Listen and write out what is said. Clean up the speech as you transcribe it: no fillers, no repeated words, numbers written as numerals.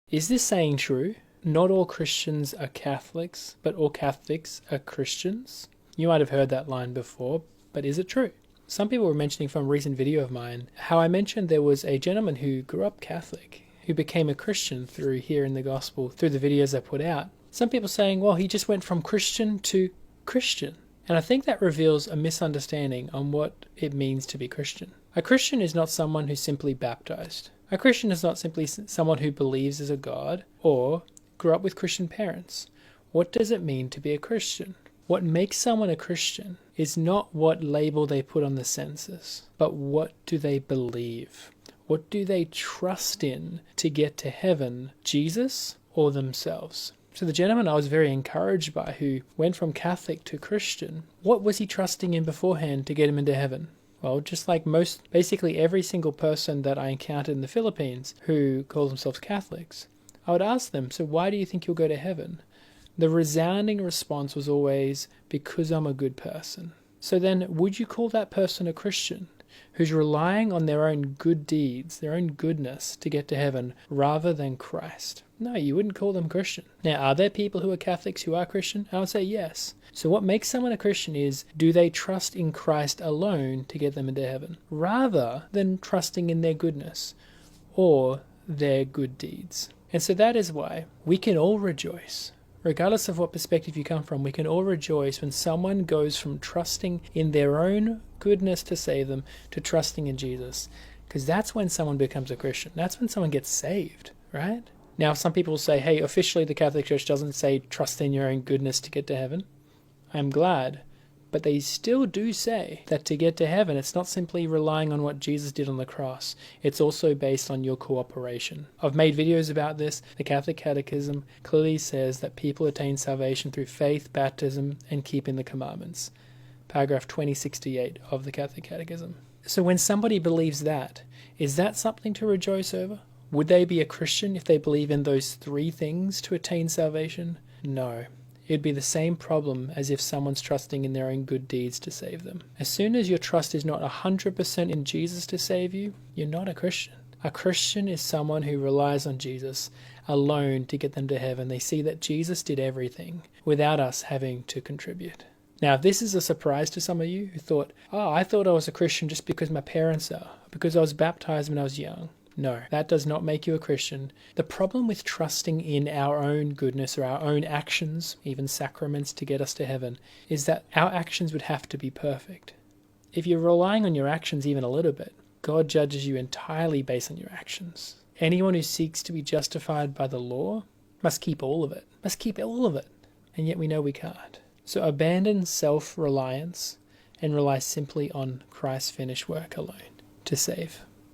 Is this saying true? Not all Christians are Catholics, but all Catholics are Christians? You might have heard that line before, but is it true? Some people were mentioning from a recent video of mine how I mentioned there was a gentleman who grew up Catholic, who became a Christian through hearing the gospel, through the videos I put out. Some people saying, well, he just went from Christian to Christian. And I think that reveals a misunderstanding on what it means to be Christian. A Christian is not someone who's simply baptized. A Christian is not simply someone who believes there's a God or grew up with Christian parents. What does it mean to be a Christian? What makes someone a Christian is not what label they put on the census, but what do they believe? What do they trust in to get to heaven, Jesus or themselves? So the gentleman I was very encouraged by, who went from Catholic to Christian, what was he trusting in beforehand to get him into heaven? Well, just like basically every single person that I encountered in the Philippines who call themselves Catholics, I would ask them, so why do you think you'll go to heaven? The resounding response was always, because I'm a good person. So then, would you call that person a Christian who's relying on their own good deeds, their own goodness to get to heaven, rather than Christ? No, you wouldn't call them Christian. Now, are there people who are Catholics who are Christian? I would say yes. So what makes someone a Christian is, do they trust in Christ alone to get them into heaven, rather than trusting in their goodness or their good deeds? And so that is why we can all rejoice. Regardless of what perspective you come from, we can all rejoice when someone goes from trusting in their own goodness to save them to trusting in Jesus. Because that's when someone becomes a Christian. That's when someone gets saved, right? Now, some people say, hey, officially the Catholic Church doesn't say trust in your own goodness to get to heaven. I'm glad. But they still do say that to get to heaven, it's not simply relying on what Jesus did on the cross. It's also based on your cooperation. I've made videos about this. The Catholic Catechism clearly says that people attain salvation through faith, baptism, and keeping the commandments. Paragraph 2068 of the Catholic Catechism. So when somebody believes that, is that something to rejoice over? Would they be a Christian if they believe in those three things to attain salvation? No. It'd be the same problem as if someone's trusting in their own good deeds to save them. As soon as your trust is not 100% in Jesus to save you, you're not a Christian. A Christian is someone who relies on Jesus alone to get them to heaven. They see that Jesus did everything without us having to contribute. Now, if this is a surprise to some of you who thought, oh, I thought I was a Christian just because my parents are, because I was baptized when I was young. No, that does not make you a Christian. The problem with trusting in our own goodness or our own actions, even sacraments to get us to heaven, is that our actions would have to be perfect. If you're relying on your actions even a little bit, God judges you entirely based on your actions. Anyone who seeks to be justified by the law must keep all of it, and yet we know we can't. So abandon self-reliance and rely simply on Christ's finished work alone to save.